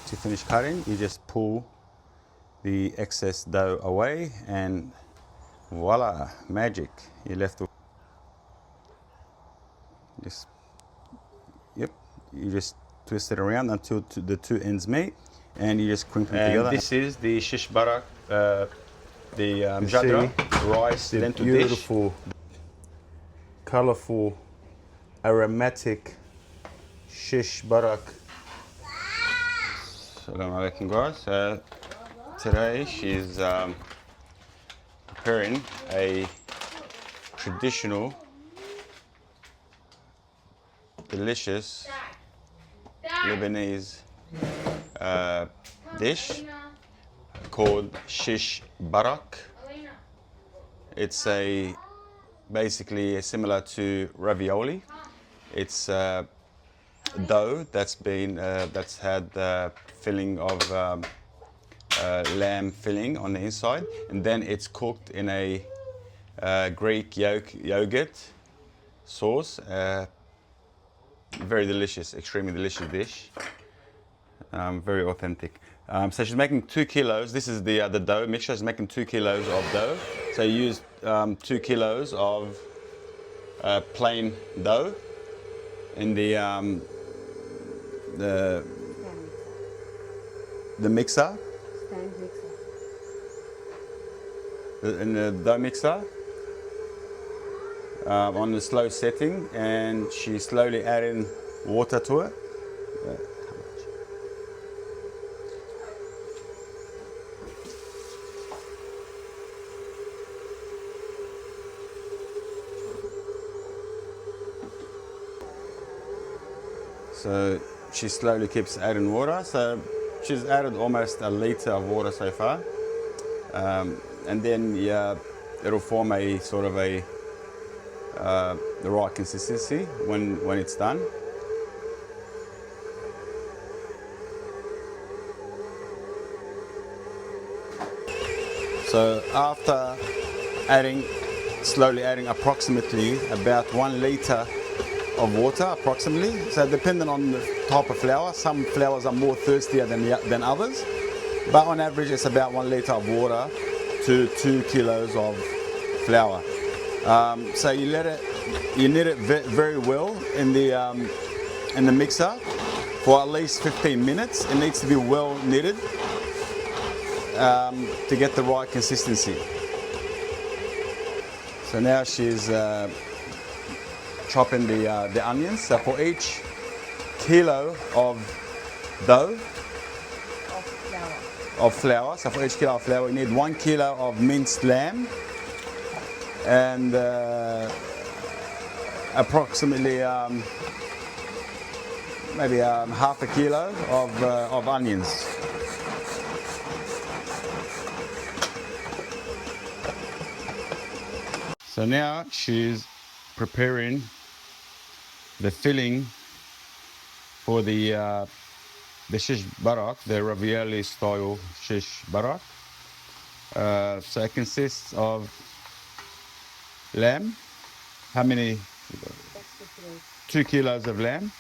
to finish cutting, you just pull the excess dough away and voila, magic. You're left with just, yep, you just twist it around until the two ends meet and you just crimp them together. This is the shish barak, the Mjadra rice lentil dish. Beautiful, colorful, aromatic shish barak. Assalamu alaikum guys. Today she's preparing a traditional, delicious Lebanese dish called Shish Barak. It's basically similar to ravioli. It's dough that's had the filling of lamb filling on the inside, and then it's cooked in a Greek yogurt sauce. Very delicious, extremely delicious dish. Very authentic. So she's making 2 kilos. This is the dough mixture. She's making 2 kilos of dough. So you use 2 kilos of plain dough in the mixer. Stand mixer. In the dough mixer. On the slow setting, and she's slowly adding water to it. So she slowly keeps adding water. So she's added almost a liter of water so far, and then it'll form a sort of the right consistency when it's done. So after slowly adding approximately about 1 liter of water, approximately. So depending on the type of flour, some flours are more thirstier than others, but on average it's about 1 liter of water to 2 kilos of flour. So you knead it very well in the mixer for at least 15 minutes. It needs to be well kneaded to get the right consistency. So now she's chopping the onions. So for each kilo of dough, of flour, so for each kilo of flour, we need 1 kilo of minced lamb and approximately maybe half a kilo of onions. So now she's preparing the filling for the shish barak, the ravioli style shish barak. So it consists of lamb. How many? 2 kilos of lamb.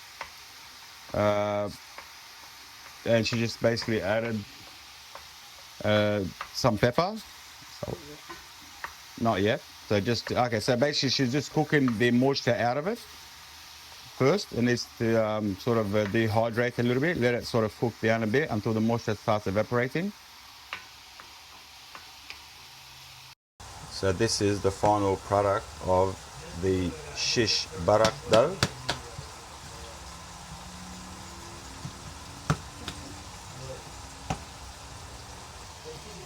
And she just basically added some pepper. So, not yet. So okay. So basically, she's just cooking the moisture out of it first. It needs to sort of dehydrate a little bit. Let it sort of cook down a bit until the moisture starts evaporating. So this is the final product of the shish barak dough.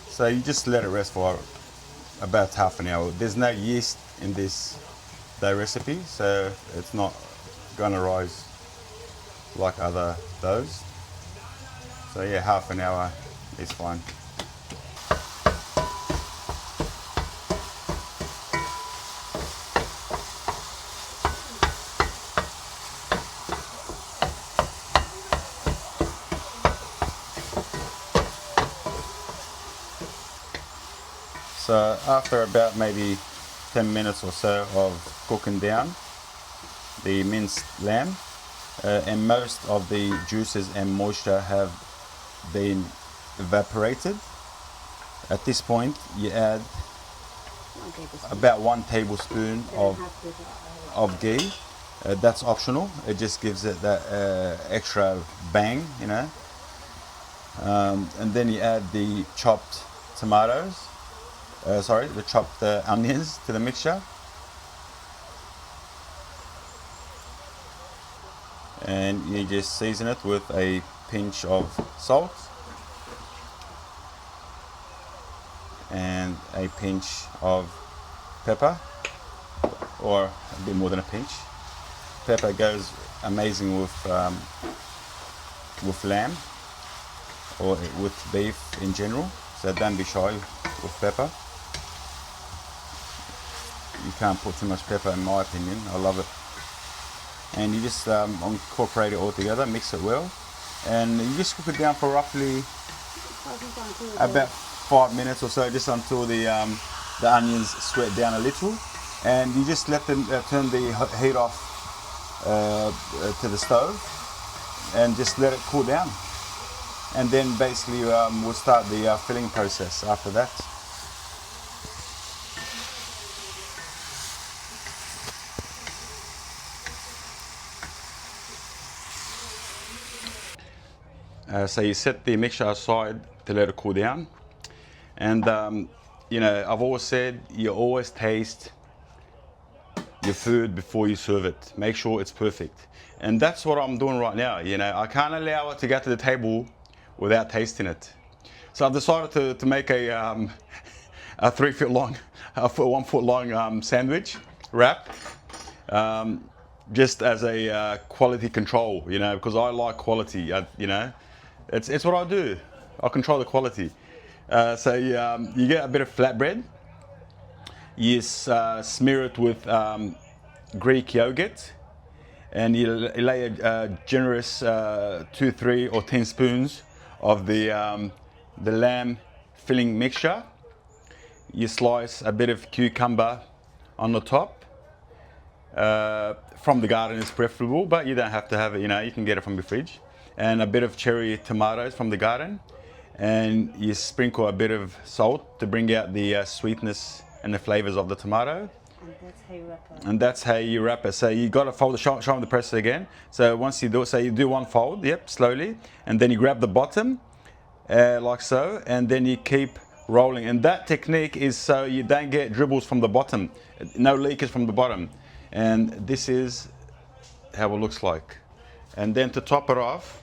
So you just let it rest for about half an hour. There's no yeast in this dough recipe, so it's not gonna rise like other doughs. So yeah, half an hour is fine. So after about maybe 10 minutes or so of cooking down the minced lamb, and most of the juices and moisture have been evaporated. At this point, you add about 1 tablespoon of ghee. That's optional. It just gives it that extra bang, you know. And then you add the chopped tomatoes. The chopped onions to the mixture. And you just season it with a pinch of salt and a pinch of pepper, or a bit more than a pinch. Pepper goes amazing with lamb or with beef in general, so don't be shy with pepper. You can't put too much pepper in my opinion. I love it. And you just incorporate it all together, mix it well, and you just cook it down for roughly about 5 minutes or so, just until the onions sweat down a little, and you just let them turn the heat off to the stove and just let it cool down, and then basically we'll start the filling process after that. So you set the mixture aside to let it cool down, and you know, I've always said you always taste your food before you serve it. Make sure it's perfect, and that's what I'm doing right now. You know, I can't allow it to get to the table without tasting it. So I've decided to make a 3 foot long, 1 foot long sandwich wrap, just as a quality control. You know, because I like quality. You know. It's what I do. I control the quality. So you get a bit of flatbread. You smear it with Greek yogurt, and you lay a generous 2, 3, or 10 spoons of the lamb filling mixture. You slice a bit of cucumber on the top. From the garden is preferable, but you don't have to have it. You know, you can get it from the fridge. And a bit of cherry tomatoes from the garden, and you sprinkle a bit of salt to bring out the sweetness and the flavors of the tomato. And that's how you wrap it. So you got to fold, show them the process again. So once you do it, so you do 1 fold, yep, slowly, and then you grab the bottom like so, and then you keep rolling. And that technique is so you don't get dribbles from the bottom, no leakage from the bottom. And this is how it looks like. And then to top it off,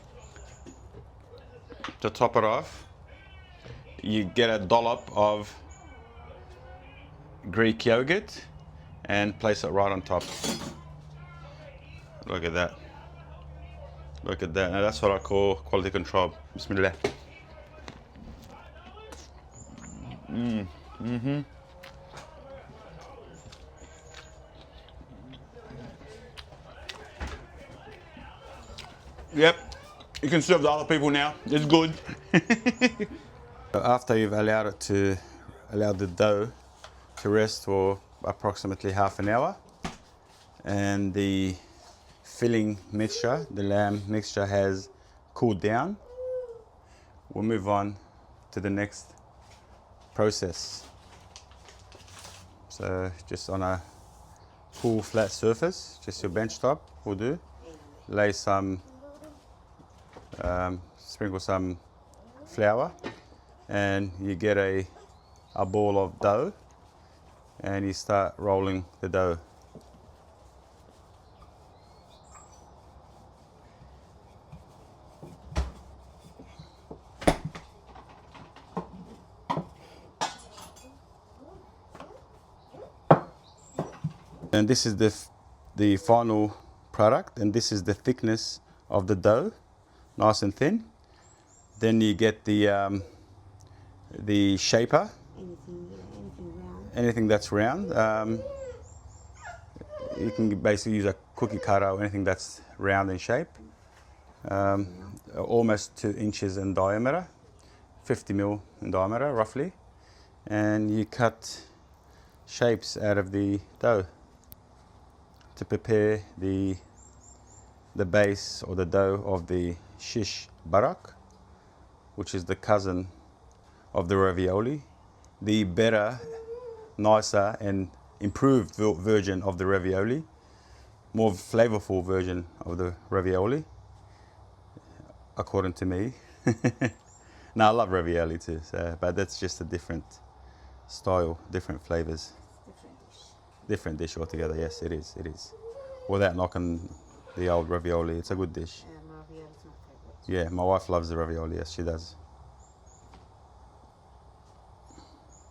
you get a dollop of Greek yogurt and place it right on top. Look at that. Look at that. Now that's what I call quality control. Bismillah. Yep, you can serve the other people now. It's good. After you've allowed the dough to rest for approximately half an hour, and the filling mixture, the lamb mixture, has cooled down, we'll move on to the next process. So just on a cool flat surface, just your bench top will do. Lay some sprinkle some flour, and you get a ball of dough, and you start rolling the dough. And this is the final product, and this is the thickness of the dough, nice and thin. Then you get the shaper, anything that's round. You can basically use a cookie cutter or anything that's round in shape. Almost 2 inches in diameter, 50 mil in diameter roughly. And you cut shapes out of the dough to prepare the base or the dough of the shish barak, which is the cousin of the ravioli, the better, nicer and improved version of the ravioli, more flavorful version of the ravioli, according to me. Now I love ravioli too, so, but that's just a different style, different flavors. Different dish altogether, yes, it is, it is. Without knocking the old ravioli, it's a good dish. Yeah, my ravioli is my favourite. Yeah, my wife loves the ravioli, yes, she does.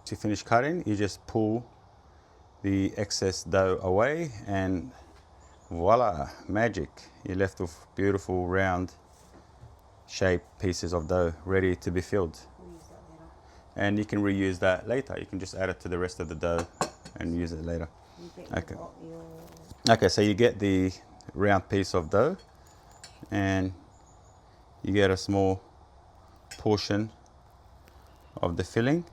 To finish cutting, you just pull the excess dough away and voila, magic. You're left with beautiful round shaped pieces of dough ready to be filled. We'll use that later. And you can reuse that later. You can just add it to the rest of the dough and use it later. Okay. Okay, so you get the round piece of dough and you get a small portion of the filling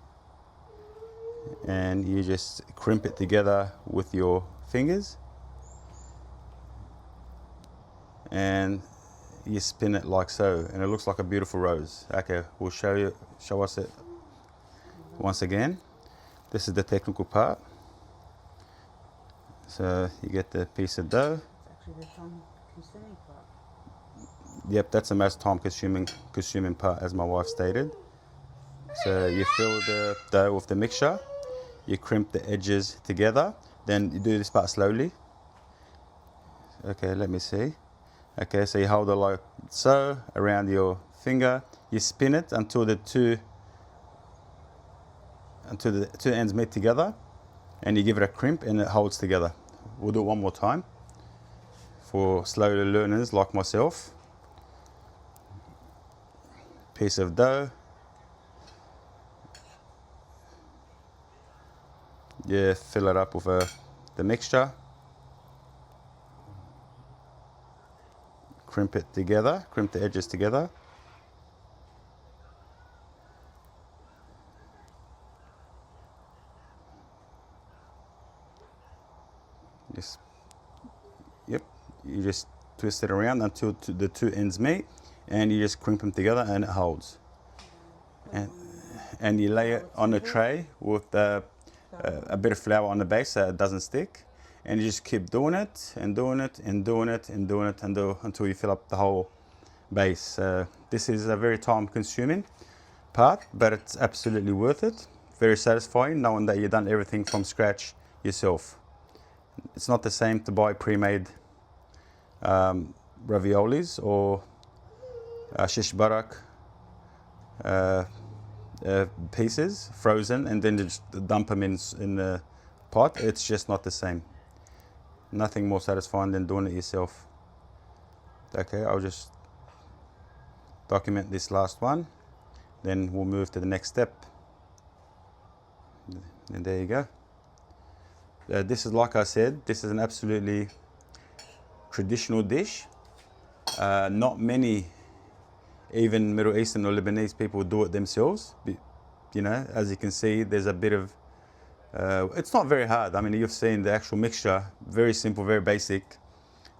and you just crimp it together with your fingers and you spin it like so and it looks like a beautiful rose. Okay, we'll show us it once again. This is the technical part. So you get the piece of dough. It's actually the time-consuming part. Yep, that's the most time-consuming part, as my wife stated. So you fill the dough with the mixture. You crimp the edges together. Then you do this part slowly. Okay, let me see. Okay, so you hold it like so around your finger. You spin it until the two ends meet together, and you give it a crimp and it holds together. We'll do it one more time for slow learners like myself. Piece of dough. Yeah, fill it up with the mixture. Crimp it together, crimp the edges together. Yep, you just twist it around until the two ends meet and you just crimp them together and it holds. And you lay it on a tray with a bit of flour on the base so it doesn't stick. And you just keep doing it and doing it and doing it and doing it until you fill up the whole base. This is a very time consuming part, but it's absolutely worth it. Very satisfying knowing that you've done everything from scratch yourself. It's not the same to buy pre-made raviolis or shish barak pieces frozen and then just dump them in the pot. It's just not the same. Nothing more satisfying than doing it yourself. Okay, I'll just document this last one, then we'll move to the next step. And there you go. This is, like I said, this is an absolutely traditional dish. Not many, even Middle Eastern or Lebanese people do it themselves. You know, as you can see, there's a bit of, it's not very hard. I mean, you've seen the actual mixture, very simple, very basic.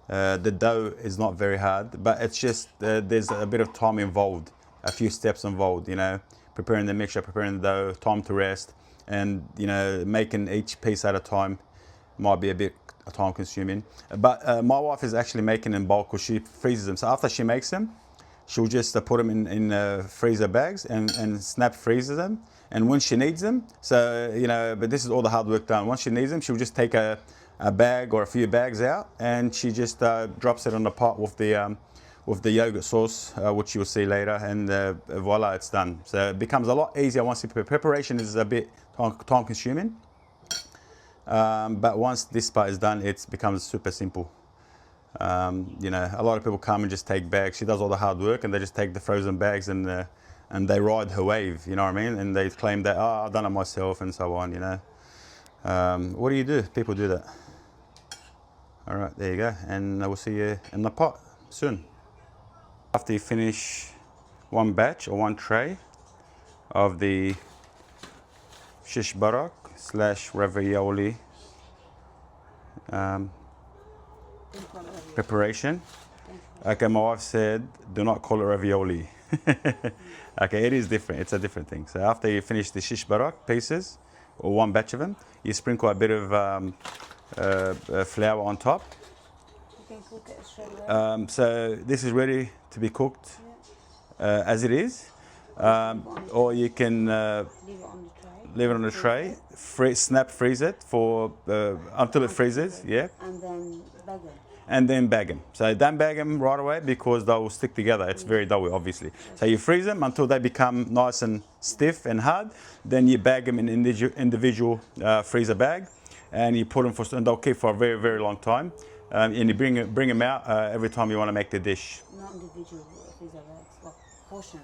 The dough is not very hard, but it's just, there's a bit of time involved, a few steps involved, you know, preparing the mixture, preparing the dough, time to rest, and, you know, making each piece at a time might be a bit time consuming. But my wife is actually making in bulk because she freezes them. So after she makes them, she'll just put them in freezer bags and snap freezes them. And when she needs them, so, you know, but this is all the hard work done. Once she needs them, she'll just take a bag or a few bags out and she just drops it on the pot with the yogurt sauce, which you'll see later, and voila, it's done. So it becomes a lot easier once you prepare. Preparation is a bit time consuming, but once this part is done, it becomes super simple. You know, a lot of people come and just take bags. She does all the hard work and they just take the frozen bags and they ride her wave, you know what I mean? And they claim that, oh, I've done it myself and so on, you know. What do? People do that. All right, there you go. And we'll see you in the pot soon. After you finish one batch or one tray of the shish barak / ravioli preparation. Okay, my wife said, do not call it ravioli. Okay, it is different. It's a different thing. So after you finish the shish barak pieces, or one batch of them, you sprinkle a bit of flour on top. You can cook it straight away. So this is ready to be cooked as it is, or you can Leave it on the tray. leave it on the tray, snap freeze it for until it freezes, yeah, And then bag it. and then bag them. So don't bag them right away because they will stick together. It's very doughy, obviously. So you freeze them until they become nice and stiff and hard. Then you bag them in individual freezer bag, and you put them and they'll keep for a very, very long time. And you bring them out every time you want to make the dish. Not individual freezer bags, like portions.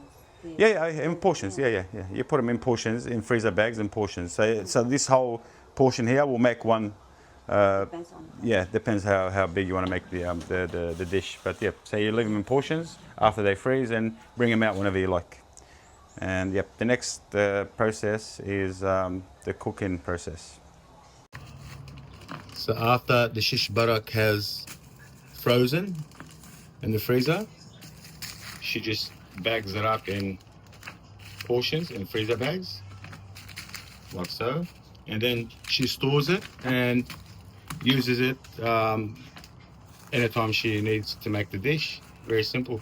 Yeah, in portions. Yeah. You put them in portions, in freezer bags and portions. So this whole portion here will make one. Depends on. Yeah, depends how big you want to make the dish. But yeah, so you leave them in portions after they freeze and bring them out whenever you like. And yep, the next process is the cooking process. So after the shish barak has frozen in the freezer, she just bags it up in portions in freezer bags, like so. And then she stores it and uses it anytime she needs to make the dish. Very simple.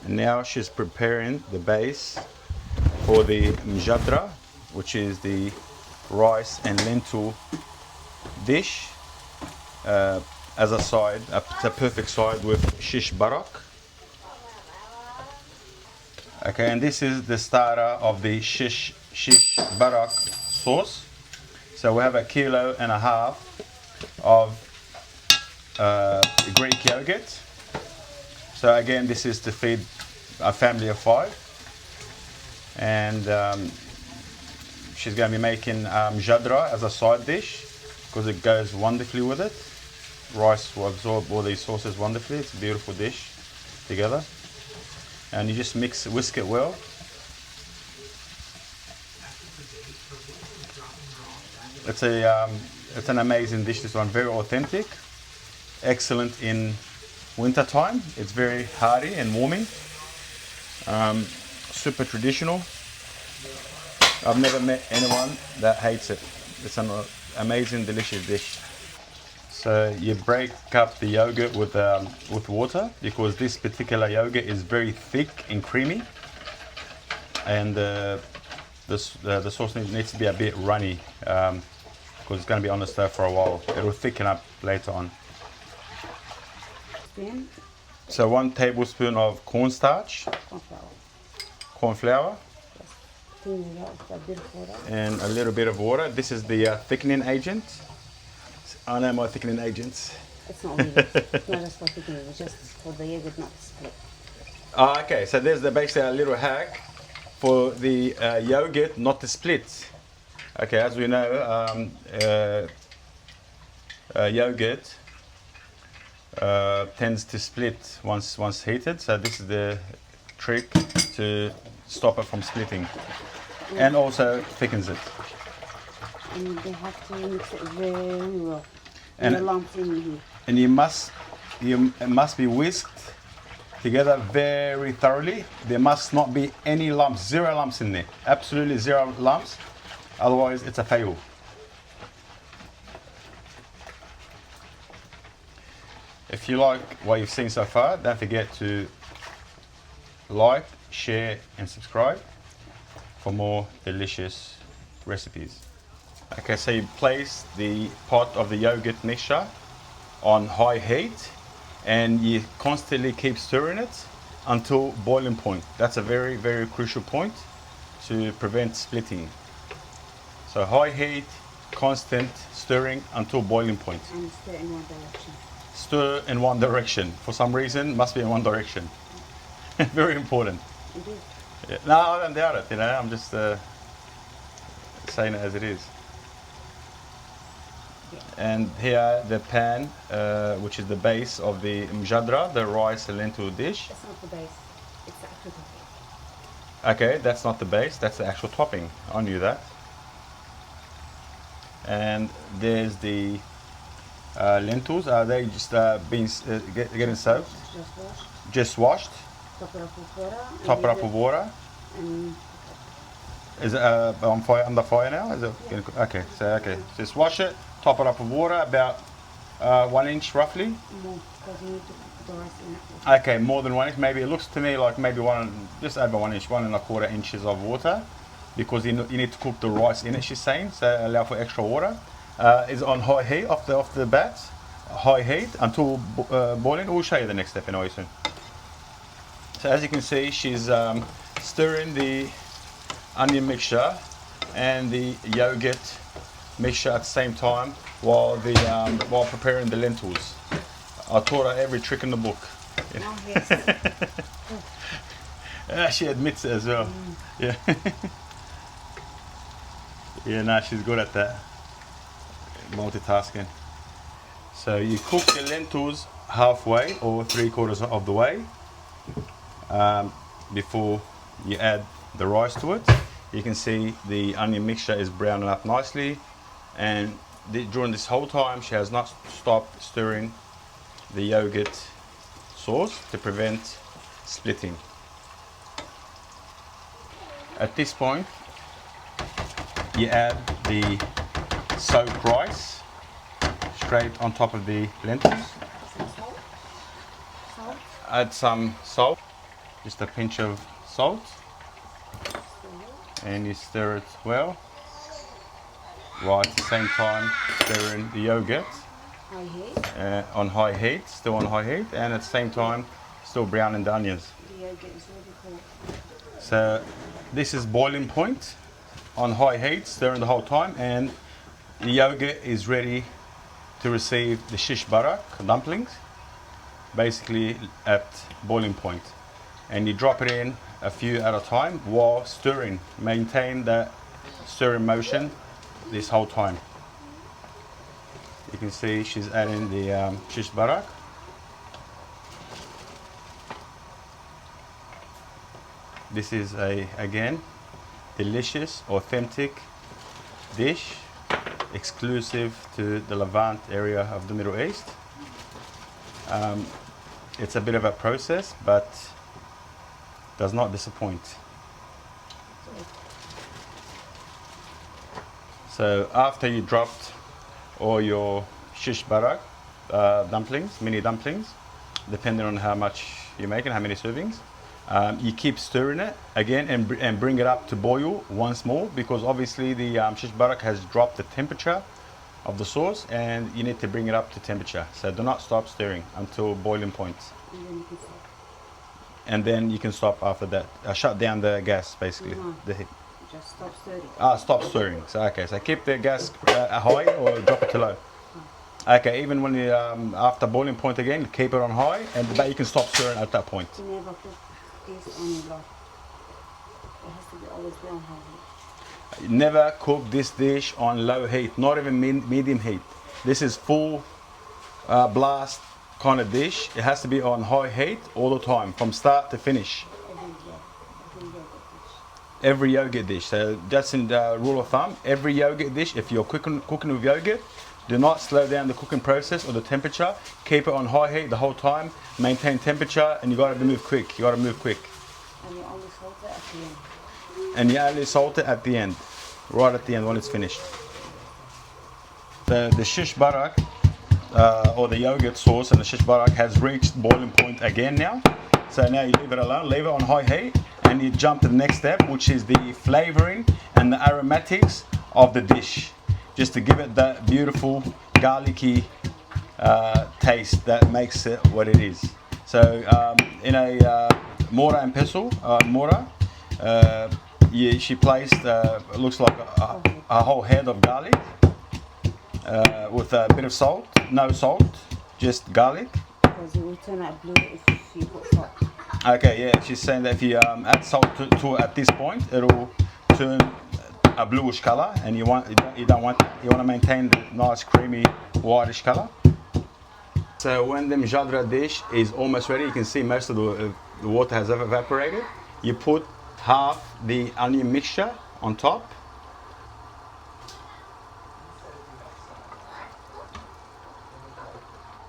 And now she's preparing the base for the Mjadra, which is the rice and lentil dish as a side. It's a perfect side with shish barak. Okay, and this is the starter of the shish barak sauce. So we have 1.5 kilos of Greek yogurt. So again, this is to feed a family of 5. And she's going to be making Mjadra as a side dish because it goes wonderfully with it. Rice will absorb all these sauces wonderfully. It's a beautiful dish together. And you just whisk it well. It's an amazing dish, this one, very authentic, excellent in winter time. It's very hearty and warming, super traditional. I've never met anyone that hates it. It's an amazing, delicious dish. So you break up the yogurt with water because this particular yogurt is very thick and creamy, and the sauce needs to be a bit runny because it's going to be on the stove for a while. It will thicken up later on. Spoon. So 1 tablespoon of cornstarch, corn flour, A bit of water. and a little bit of water. This is the thickening agent. I know my thickening agents. It's not really. It's not just for thickening, it's just for the yogurt not to split. Oh, okay, so there's basically a little hack for the yogurt not to split. Okay, as we know, yogurt tends to split once heated. So this is the trick to stop it from splitting, and also thickens it. And they have to mix it very well. And- the lumps in here. And it must be whisked together very thoroughly. There must not be any lumps, 0 lumps in there. Absolutely 0 lumps. Otherwise, it's a fail. If you like what you've seen so far, don't forget to like, share, and subscribe for more delicious recipes. Okay, so you place the pot of the yogurt mixture on high heat and you constantly keep stirring it until boiling point. That's a very, very crucial point to prevent splitting. So high heat, constant stirring until boiling point. And stir in one direction. Stir in one direction. For some reason, must be in one direction. Very important. It is. Yeah. No, I don't doubt it. I'm just saying it as it is. Yeah. And here the pan, which is the base of the Mjadra, the rice and lentil dish. That's not the base. It's the actual topping. Okay, that's not the base, that's the actual topping. I knew that. And there's the lentils. Are they just getting soaked? Just wash. Just washed. top it up with water. Top it up with water. And Is it on fire, under fire now? Is it okay? So okay, just wash it. Top it up with water, about 1 inch roughly. more, because you need to put the rice in it. Okay, more than 1 inch. Maybe it looks to me like maybe just over 1 inch, 1¼ inches of water, because you need to cook the rice in it. She's saying, so allow for extra water. Is on high heat off the bat, high heat until boiling. We'll show you the next step anyway soon. So as you can see, she's stirring the onion mixture and the yogurt mixture at the same time while preparing the lentils. I taught her every trick in the book. Oh, yes. She admits it as well. Yeah. Yeah, no, she's good at that. Multitasking. So you cook the lentils halfway or 3/4 of the way before you add the rice to it. You can see the onion mixture is browning up nicely, and during this whole time she has not stopped stirring the yogurt sauce to prevent splitting. At this point you add the soaked rice straight on top of the lentils. Some salt. Salt. Add some salt, just a pinch of salt, and you stir it well, while at the same time stirring the yogurt High heat. on high heat, still on high heat, and at the same time still browning the onions. The yogurt is really cool. So this is boiling point on high heat, stirring the whole time, and the yogurt is ready to receive the shish barak dumplings, basically at boiling point. And you drop it in a few at a time while stirring. Maintain that stirring motion this whole time. You can see she's adding the shish barak. This is again delicious, authentic dish, exclusive to the Levant area of the Middle East. It's a bit of a process, but does not disappoint. So after you dropped all your shish barak dumplings, mini dumplings, depending on how much you're making, how many servings, you keep stirring it again and bring it up to boil once more, because obviously the shish barak has dropped the temperature of the sauce, and you need to bring it up to temperature. So do not stop stirring until boiling point. And then you can stop after that. Shut down the gas, basically. The heat. Just stop stirring. Stop stirring. So okay, so keep the gas high or drop it to low. Okay, even when you after boiling point again, keep it on high, but you can stop stirring at that point. You never cook this on low. It has to be always be on high heat. Never cook this dish on low heat, not even medium heat. This is full blast kind of dish. It has to be on high heat all the time, from start to finish. Every yogurt dish. So that's in the rule of thumb. Every yogurt dish, if you're cooking with yogurt, do not slow down the cooking process or the temperature. Keep it on high heat the whole time. Maintain temperature, and you got to move quick. You got to move quick. And you only salt it at the end. And you only salt it at the end, right at the end when it's finished. The shish barak or the yogurt sauce and the shish barak has reached boiling point again now. So now you leave it alone, leave it on high heat, and you jump to the next step, which is the flavoring and the aromatics of the dish, just to give it that beautiful garlicky taste that makes it what it is. So in a mortar and pestle, she placed looks like a whole head of garlic with a bit of salt, no salt, just garlic. Because it will turn out blue if you put salt. Okay, yeah, she's saying that if you add salt to it at this point, it'll turn a bluish color, and you want to maintain the nice creamy whitish color. So when the Mjadra dish is almost ready, you can see most of the water has evaporated. You put half the onion mixture on top.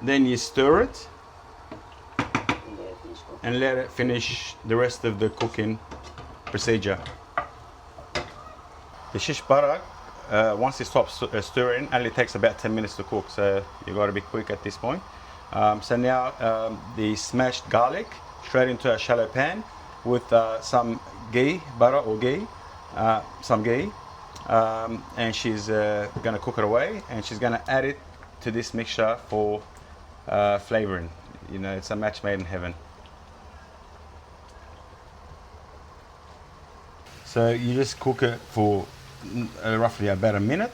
Then you stir it. and let it finish the rest of the cooking procedure. The shish barak, once it stops stirring, only takes about 10 minutes to cook, so you got to be quick at this point. So now the smashed garlic straight into a shallow pan with some ghee, butter or ghee, some ghee, and she's going to cook it away, and she's going to add it to this mixture for flavoring. You know, it's a match made in heaven. So you just cook it for roughly about a minute,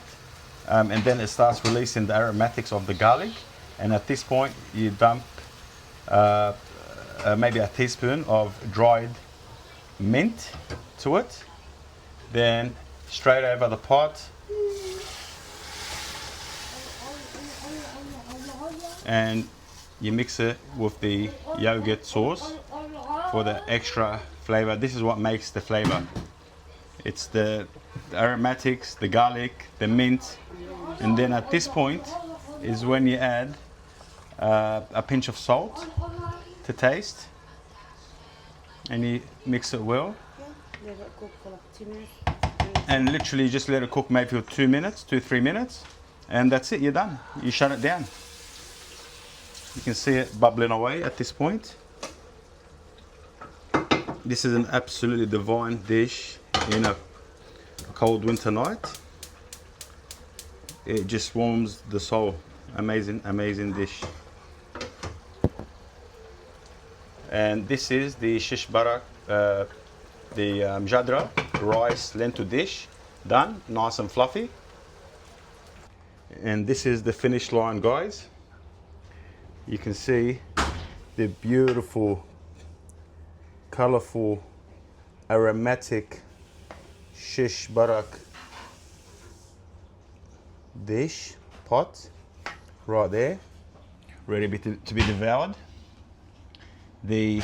and then it starts releasing the aromatics of the garlic, and at this point you dump maybe a teaspoon of dried mint to it. Then straight over the pot, and you mix it with the yogurt sauce for the extra flavor. This is what makes the flavor. It's the aromatics, the garlic, the mint, and then at this point is when you add a pinch of salt to taste, and you mix it well. Let it cook for like 2 minutes. And literally just let it cook maybe for 2 minutes, 2-3 minutes, and that's it, you're done. You shut it down. You can see it bubbling away at this point. This is an absolutely divine dish in a cold winter night. It just warms the soul. Amazing, amazing dish. And this is the shish barak, the Mjadra rice lentil dish, done, nice and fluffy. And this is the finish line, guys. You can see the beautiful, colorful, aromatic shish barak dish pot right there, ready to be devoured. The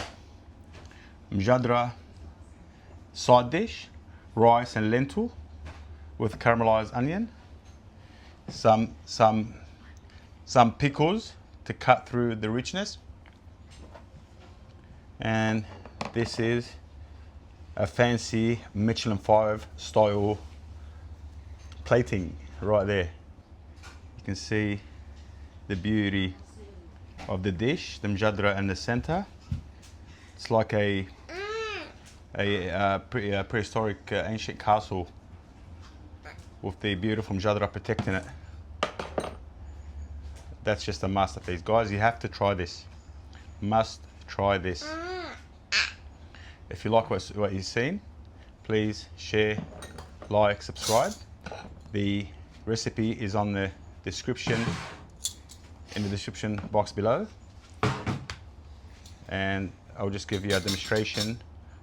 Mjadra side dish, rice and lentil with caramelized onion, some pickles to cut through the richness, and this is a fancy Michelin 5 style plating right there. You can see the beauty of the dish, the Mjadra in the center. It's like a prehistoric ancient castle with the beautiful Mjadra protecting it. That's just a masterpiece, guys. You have to try this. Must try this. If you like what you've seen, please share, like, subscribe. The recipe is on the description, in the description box below, and I'll just give you a demonstration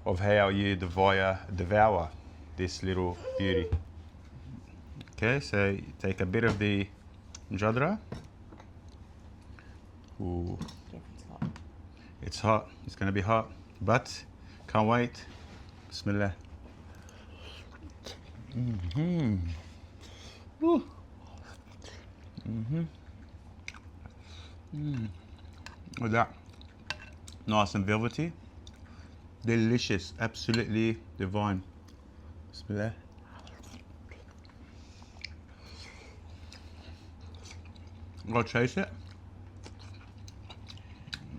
of how you devour this little beauty. Okay, so you take a bit of the Mjadra. Ooh. It's hot. It's going to be hot, but can't wait. Bismillah. Ooh. Look at that. Nice and velvety. Delicious. Absolutely divine. Bismillah. I'm going to taste it.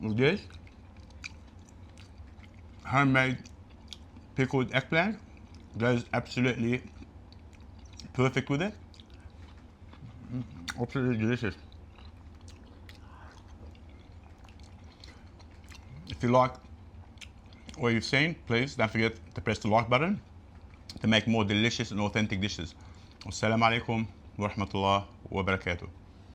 With this homemade pickled eggplant, goes absolutely perfect with it. Absolutely delicious. If you like what you've seen, please don't forget to press the like button to make more delicious and authentic dishes. Assalamu alaikum wa rahmatullah wa barakatuh.